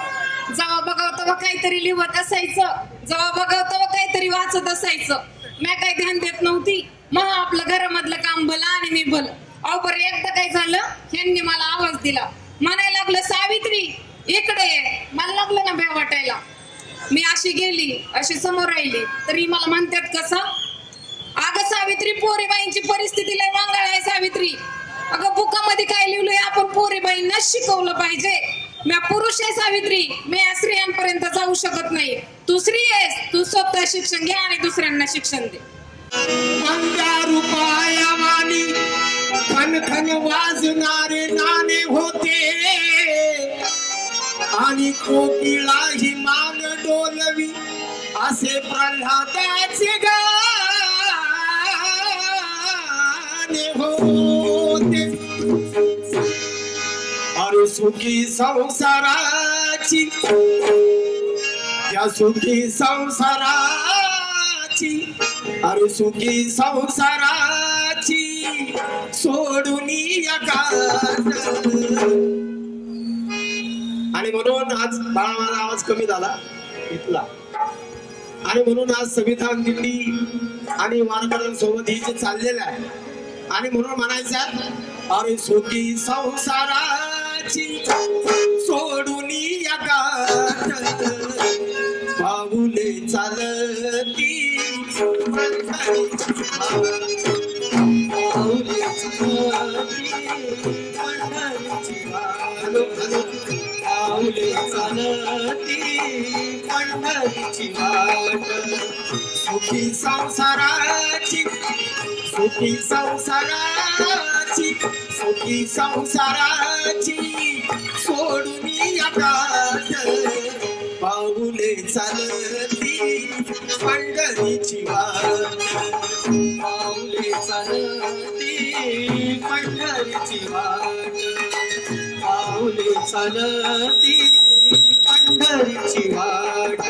जेव्हा बघावं तेव्हा काहीतरी लिहत असायचं, जेव्हा बघावं तेव्हा काहीतरी वाचत असायचं. मी काही ध्यान देत नव्हती. मग आपलं घरामधलं काम भलं आणि मी भलं. अहो बरं एकदा काय झालं, ह्यांनी मला आवाज दिला, म्हणायला लागलं सावित्री इकडे ये. मला लागलं ना भ्या वाटायला. मी अशी गेली, अशी समोर राहिली तरी मला म्हणतात कसं, अगं सावित्री पोरीबाईंची परिस्थिती लय वांगाळ आहे सावित्री. अगं बुकामध्ये काय लिहिलंय, आपण पोरीबाईंना शिकवलं पाहिजे. मी पुरुष आहे सावित्री, मी या स्त्रियांपर्यंत जाऊ शकत नाही. तू स्त्री आहेस, तू स्वतः शिक्षण घे आणि दुसऱ्यांना शिक्षण दे. रुपयावानी खन खन वाजणारे नाणे होते आणि कोकिळा ही मान डोलवी असे प्रल्हादाचे गाणे होते. अरे सुखी संसाराची, त्या सुखी संसाराची, अरे सुखी संसाराची सोडून आणि म्हणून आज बाळा माझा आवाज कमी झाला इथला, आणि म्हणून आज संविधान दिंडी आणि वारकऱ्यांसोबत ही जे चाललेलं आहे, आणि म्हणून म्हणायचं अरे सुखी संसाराची सोडून पाऊले चालती पाऊले चालती पंढरीची वाट. सुखी संसाराची, सुखी संसाराची, सुखी संसाराची सोडून पाऊले चालती पंढरीची वाट. पाऊले चालती पंढरीची वाट. पाऊले चालती पंढरीची वाट.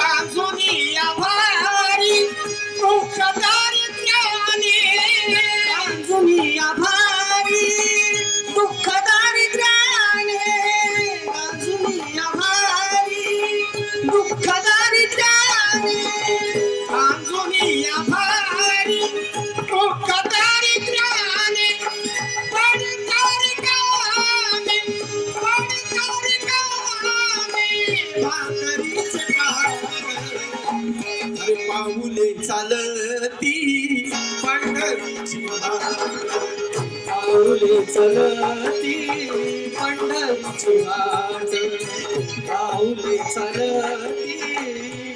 अजूनही आभारी दुःख दारिद्र्याने, अजूनही आभारी दुःख दारिद्र्याने, अजूनही आभारी दुःख दारिद्र्याने, अजूनही आभारी दुःख दारिद्र्याने, पडकर कामे, पडकर कामे, भाकरीचे अरे पाऊले चालती पंढरीची वाट, पाऊले चालती पंढरीची वाट, पाऊले चालती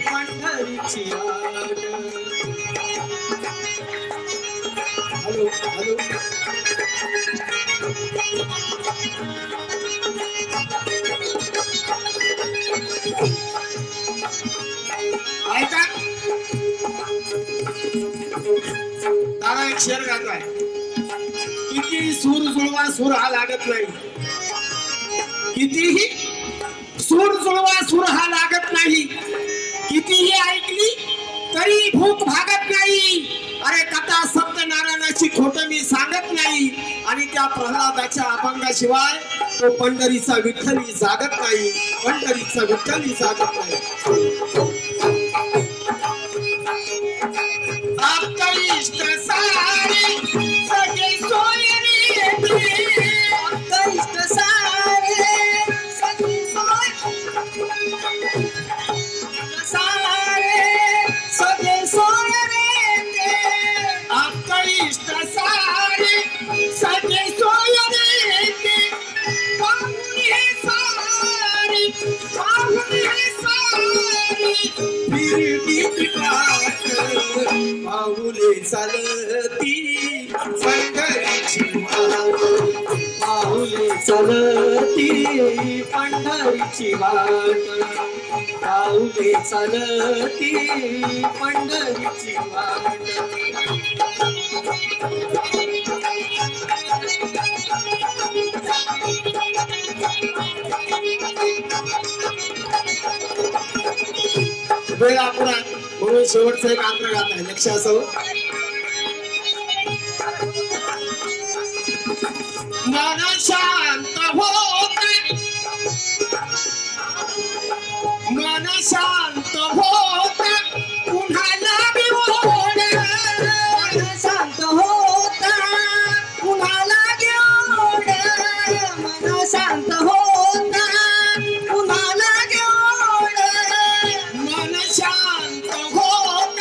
पंढरीची वाट. हॅलो हॅलो ऐका, दादा एक शेर गातोय. किती सूर जुळवा सूर हा लागत नाही, कितीही सूर जुळवा सूर हा लागत नाही, कितीही ऐकली तरी भूक भागत नाही. अरे कथा सत्यनारायणाची खोट मी सांगत नाही, आणि त्या प्रल्हादाच्या अभंगाशिवाय तो पंढरीचा विठ्ठली जागत नाही, पंढरीचा विठ्ठली जागत नाही. आपका इष्ट सारे सगे सोयरी, आपका इष्ट सारे सगे सारे सगे सोयरी, आपका इष्ट सारे सगे सोयरी, पाहुणे सारी पाहुणे सारी फिरती काट, पाऊले चालती पंढरीची वाट, पाऊले चालती पंढरीची वाट, पाऊले चालती पंढरीची वाट. वेळ अपुरा म्हणून शेवटचं एक आंध्र गात आहे, लक्ष असावं. मन शांत होत, मन शांत होत पुन्हा बिओड, मन शांत होत पुन्हा घेऊन, मन शांत होत पुन्हा घेऊन, मन शांत होत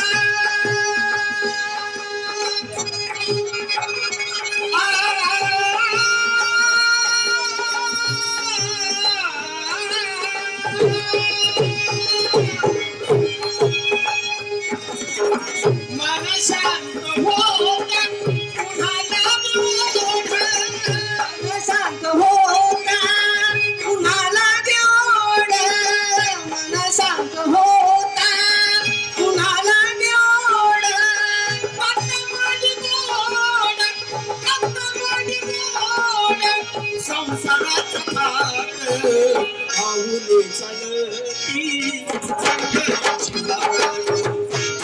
मन शांत होत पुन्हा घेऊन, मन शांत होत पुन्हा घेऊन, मन शांत होत पुन्हा घेऊन, पत्तमोडी गोड, पत्तमोडी गोड, संसाराचं थाट, पाऊले चालती पंढरीची वाट,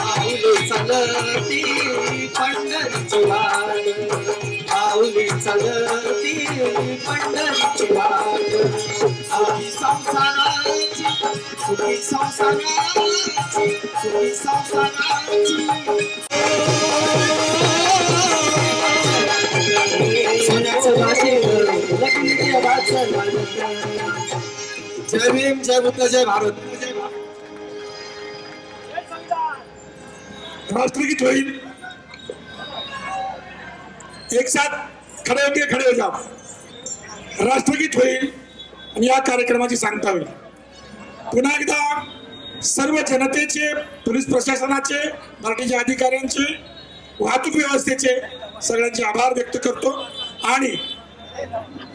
पाऊले चालती पंढरीची वाट, पाऊले चालती पंढरीची वाट. सुखी संसाराची, सुखी संसाराची, सुखी संसाराची, सोन्याचं भाषे लक्ष्मीच्या वाचन. जय भीम, जय बुद्ध, जय भारत. राष्ट्रगीत होईल, एक साथ खड़े होके खड़े हो जाओ. राष्ट्रगीत होईल आणि या कार्यक्रमाची सांगता होईल. पुन्हा एकदा सर्व जनतेचे, पोलीस प्रशासनाचे, मराठीच्या अधिकाऱ्यांचे, वाहतूक व्यवस्थेचे सगळ्यांचे आभार व्यक्त करतो. आणि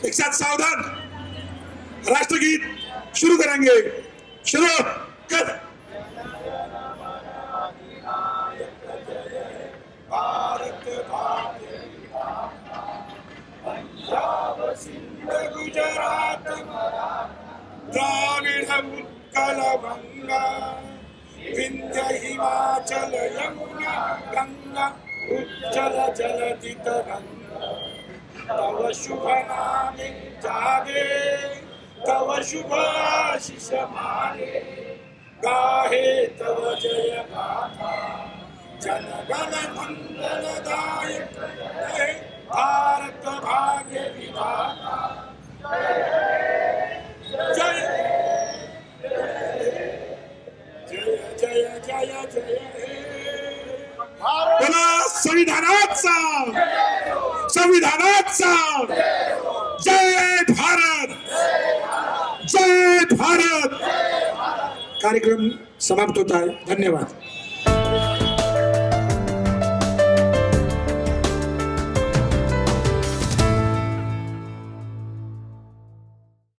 एक साथ सावधान, राष्ट्रगीत शुरू करेंगे. शुरू कर. भारत गुजरात द्राविड उत्कल गंगा विंध्य हिमाचल यमुना गंगा उज्जल जलधि तरंगा तव शुभ नामे जागे तव शुभ आशीष मागे गाहे तव जय गाथा जन गण मंगल दायक हे भारत भाग्य विधाता जय जय जय जय जय हे बोला संविधानाचा जय भारत जय भारत. कार्यक्रम समाप्त होता है. धन्यवाद.